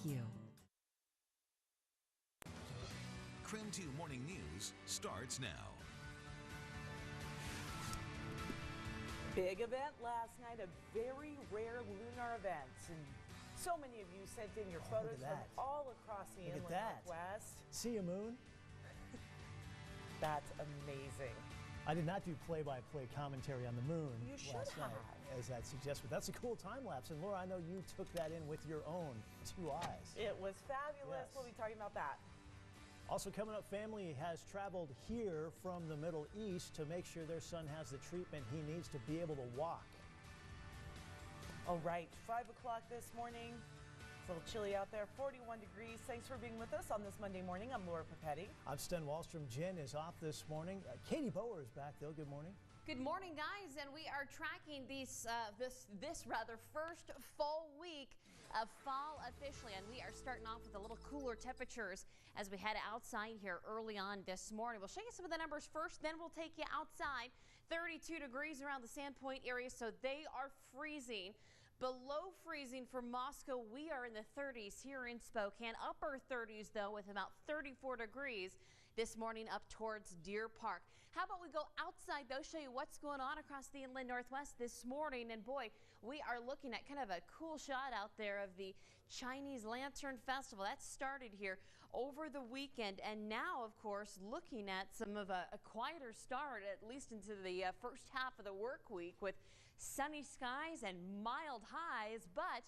you. KREM 2 Morning News starts now. Big event last night, a very rare lunar event. And so many of you sent in your photos from all across the inland Northwest. See a moon? That's amazing. I did not do play-by-play commentary on the moon last night, as that suggests, but that's a cool time lapse. And Laura, I know you took that in with your own 2 eyes. It was fabulous. Yes. We'll be talking about that. Also coming up, family has traveled here from the Middle East to make sure their son has the treatment he needs to be able to walk. All right, 5 o'clock this morning. It's a little chilly out there, 41 degrees. Thanks for being with us on this Monday morning. I'm Laura Papetti. I'm Sten Wallstrom. Jen is off this morning. Katie Bower is back, though. Good morning. Good morning, guys, and we are tracking this first full week of fall officially, and we are starting off with a little cooler temperatures as we head outside here early on this morning. We'll show you some of the numbers first, then we'll take you outside. 32 degrees around the Sandpoint area, so they are freezing. Below freezing for Moscow, we are in the 30s here in Spokane. Upper 30s, though, with about 34 degrees this morning up towards Deer Park. How about we go outside, though, show you what's going on across the inland Northwest this morning. And boy, we are looking at kind of a cool shot out there of the Chinese Lantern Festival. That started here over the weekend. And now, of course, looking at some of a quieter start, at least into the first half of the work week with sunny skies and mild highs, but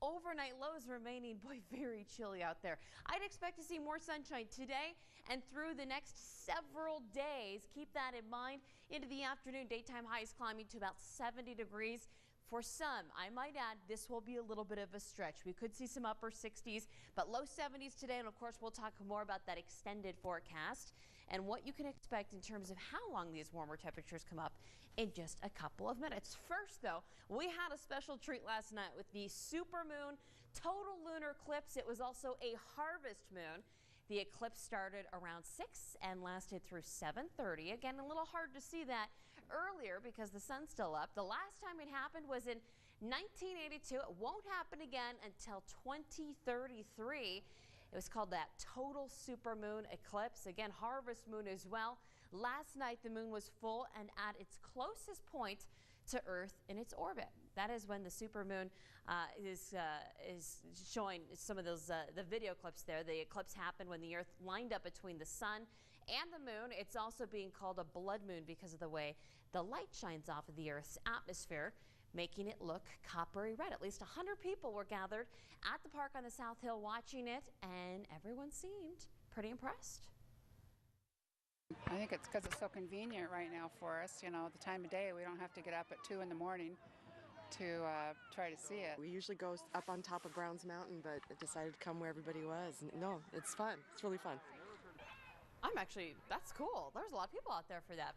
overnight lows remaining, boy, very chilly out there. I'd expect to see more sunshine today and through the next several days. Keep that in mind. Into the afternoon, daytime highs climbing to about 70 degrees. For some, I might add, this will be a little bit of a stretch. We could see some upper 60s, but low 70s today. And of course, we'll talk more about that extended forecast and what you can expect in terms of how long these warmer temperatures come up in just a couple of minutes. First, though, we had a special treat last night with the supermoon total lunar eclipse. It was also a harvest moon. The eclipse started around 6 and lasted through 7:30. Again, a little hard to see that earlier because the sun's still up. The last time it happened was in 1982. It won't happen again until 2033. It was called that total supermoon eclipse. Again, harvest moon as well. Last night, the moon was full and at its closest point to Earth in its orbit. That is when the supermoon is showing some of those the video clips there. The eclipse happened when the Earth lined up between the sun and the moon. It's also being called a blood moon because of the way the light shines off of the Earth's atmosphere, making it look coppery red. At least 100 people were gathered at the park on the South Hill watching it, and everyone seemed pretty impressed. I think it's because it's so convenient right now for us. You know, the time of day, we don't have to get up at 2 in the morning to try to see it. We usually go up on top of Browns Mountain, but I decided to come where everybody was. No, it's fun. It's really fun. That's cool. There's a lot of people out there for that.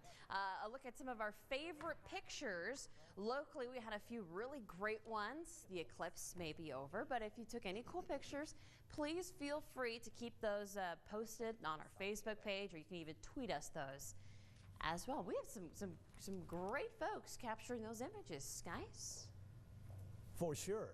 A look at some of our favorite pictures. Locally, we had a few really great ones. The eclipse may be over, but if you took any cool pictures, please feel free to keep those posted on our Facebook page, or you can even tweet us those as well. We have some great folks capturing those images, guys. For sure.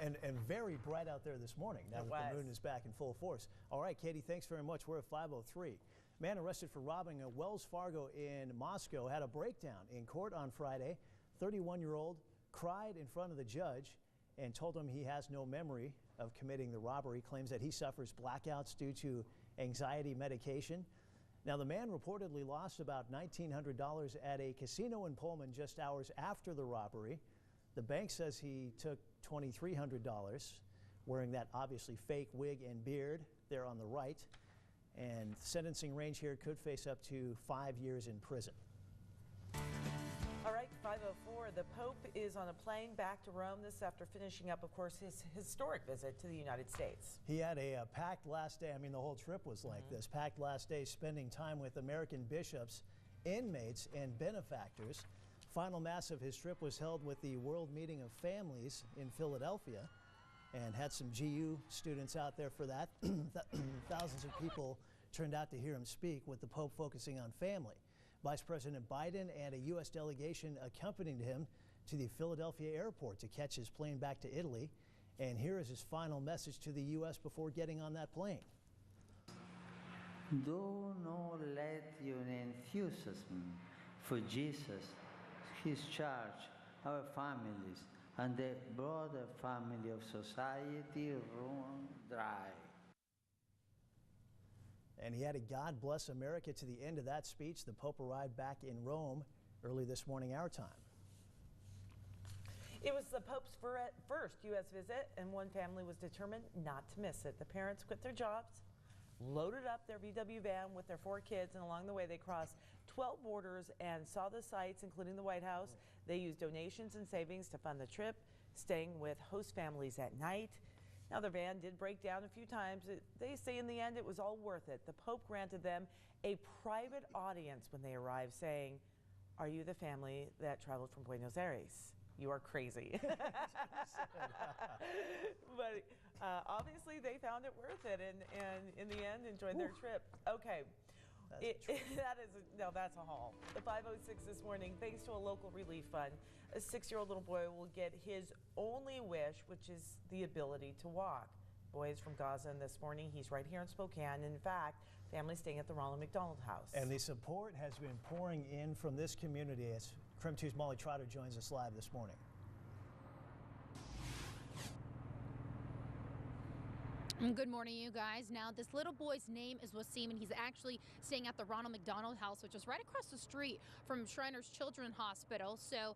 And very bright out there this morning now that the moon is back in full force. All right, Katie, thanks very much. We're at 5:03. Man arrested for robbing a Wells Fargo in Moscow had a breakdown in court on Friday. 31-year-old cried in front of the judge and told him he has no memory of committing the robbery. Claims that he suffers blackouts due to anxiety medication. Now, the man reportedly lost about $1,900 at a casino in Pullman just hours after the robbery. The bank says he took $2,300, wearing that obviously fake wig and beard there on the right. And sentencing range here could face up to 5 years in prison. All right, 5:04. The Pope is on a plane back to Rome. This after finishing up, of course, his historic visit to the United States. He had a packed last day. I mean, the whole trip was like this. Packed last day, spending time with American bishops, inmates, and benefactors. Final mass of his trip was held with the World Meeting of Families in Philadelphia, and had some GU students out there for that. Thousands of people turned out to hear him speak, with the Pope focusing on family. Vice President Biden and a U.S. delegation accompanied him to the Philadelphia airport to catch his plane back to Italy. And here is his final message to the U.S. before getting on that plane. Do not let your enthusiasm for Jesus, his church, our families, and the broader family of society run dry. And he added, God bless America to the end of that speech. The Pope arrived back in Rome early this morning, our time. It was the Pope's first U.S. visit, and one family was determined not to miss it. The parents quit their jobs, loaded up their VW van with their 4 kids, and along the way they crossed 12 borders and saw the sights, including the White House. They used donations and savings to fund the trip, staying with host families at night. Now, their van did break down a few times. They say in the end it was all worth it. The Pope granted them a private audience when they arrived, saying, "Are you the family that traveled from Buenos Aires? You are crazy." But obviously they found it worth it, and in the end enjoyed their trip. Okay. That's a haul. The 506 this morning, thanks to a local relief fund, a 6-year-old little boy will get his only wish, which is the ability to walk. Boy is from Gaza, and this morning he's right here in Spokane. In fact, family staying at the Ronald McDonald House. And the support has been pouring in from this community as KREM 2's Molly Trotter joins us live this morning. Good morning, you guys. Now, this little boy's name is Wasim, and he's actually staying at the Ronald McDonald House, which is right across the street from Shriners Children's Hospital. So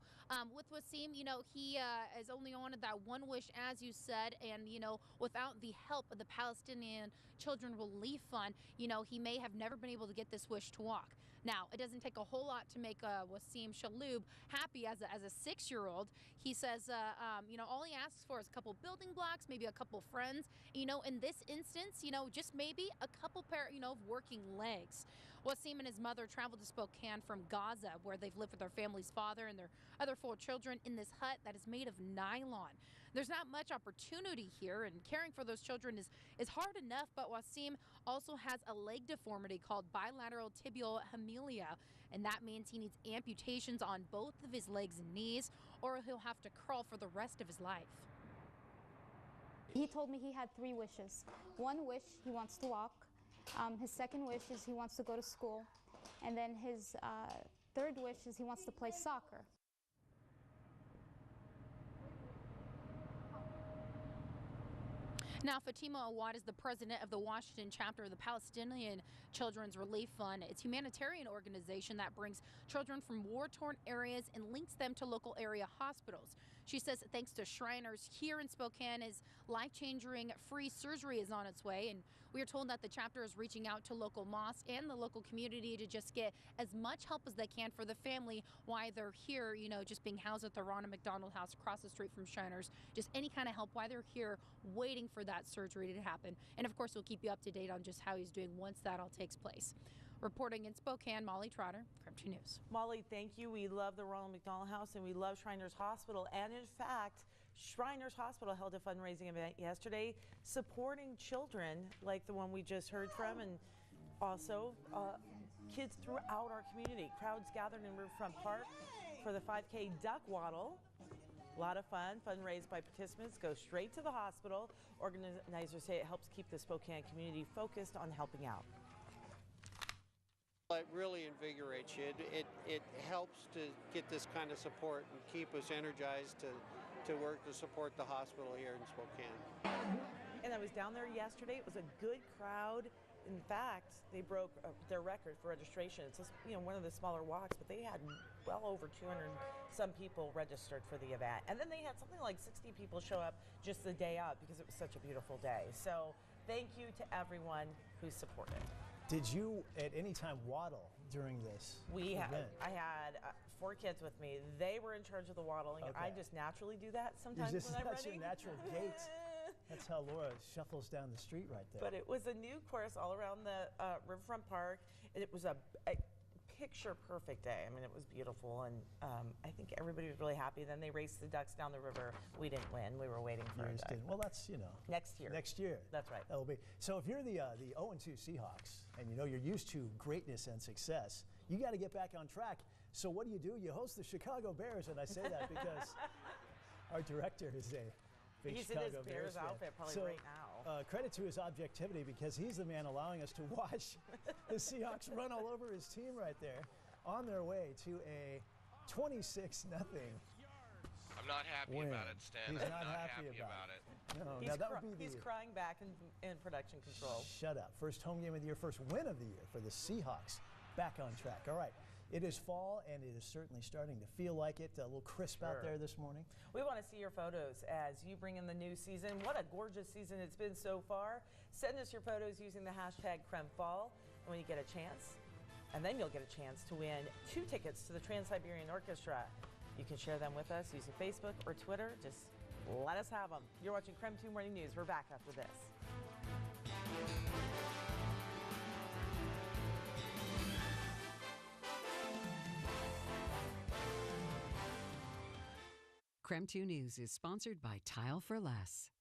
with Wasim, you know, he has only wanted that one wish, as you said, and, you know, without the help of the Palestinian Children Relief Fund, you know, he may have never been able to get this wish to walk. Now, it doesn't take a whole lot to make Wasim Shaloub happy as a 6-year-old. He says, you know, all he asks for is a couple building blocks, maybe a couple friends. You know, in this instance, you know, just maybe a couple pair, you know, of working legs. Wasim and his mother traveled to Spokane from Gaza, where they've lived with their family's father and their other 4 children in this hut that is made of nylon. There's not much opportunity here, and caring for those children is hard enough, but Wasim also has a leg deformity called bilateral tibial hemilia, and that means he needs amputations on both of his legs and knees, or he'll have to crawl for the rest of his life. He told me he had 3 wishes. One wish, he wants to walk. His second wish is he wants to go to school. And then his third wish is he wants to play soccer. Now, Fatima Awad is the president of the Washington chapter of the Palestinian Children's Relief Fund. It's a humanitarian organization that brings children from war-torn areas and links them to local area hospitals. She says thanks to Shriners here in Spokane, his life-changing free surgery is on its way. And we are told that the chapter is reaching out to local mosques and the local community to just get as much help as they can for the family while they're here, you know, just being housed at the Ronald McDonald House across the street from Shriners. Just any kind of help while they're here waiting for that surgery to happen. And of course, we'll keep you up to date on just how he's doing once that all takes place. Reporting in Spokane, Molly Trotter, KREM 2 News. Molly, thank you. We love the Ronald McDonald House and we love Shriners Hospital. And in fact, Shriners Hospital held a fundraising event yesterday supporting children like the one we just heard from, and also kids throughout our community. Crowds gathered in Riverfront Park for the 5K duck waddle. A lot of fun. Fund raised by participants go straight to the hospital. Organizers say it helps keep the Spokane community focused on helping out. It really invigorates you. It helps to get this kind of support and keep us energized to work to support the hospital here in Spokane. And I was down there yesterday. It was a good crowd. In fact, they broke their record for registration. It's just, you know, one of the smaller walks, but they had well over 200 some people registered for the event. And then they had something like 60 people show up just the day of because it was such a beautiful day. So thank you to everyone who supported. Did you at any time waddle during this event? I had 4 kids with me. They were in charge of the waddling. Okay. I just naturally do that sometimes when I'm that's running. Your natural gait. That's how Laura shuffles down the street right there. But it was a new course all around the Riverfront Park. It was a picture-perfect day. I mean, it was beautiful, and I think everybody was really happy. Then they raced the ducks down the river. We didn't win. We were waiting for a duck. Well, that's, you know. Next year. Next year. That's right. That'll be. So if you're the 0-2 Seahawks, and you know you're used to greatness and success, you got to get back on track. So what do? You host the Chicago Bears, and I say that because our director is a Big He's Chicago in his Bears fan. outfit probably So, right now. Credit to his objectivity because he's the man allowing us to watch the Seahawks run all over his team right there on their way to a 26-0 I'm not happy win. about it, Stan. He's I'm not not happy about it. No, He's, now that would be he's crying back in production control. Shut up. First home game of the year, first win of the year for the Seahawks. Back on track. All right. It is fall, and it is certainly starting to feel like it. A little crisp out there this morning. We want to see your photos as you bring in the new season. What a gorgeous season it's been so far. Send us your photos using the hashtag #KremFall. And when you get a chance, and then you'll get a chance to win 2 tickets to the Trans-Siberian Orchestra. You can share them with us using Facebook or Twitter. Just let us have them. You're watching KREM 2 Morning News. We're back after this. KREM 2 News is sponsored by Tile for Less.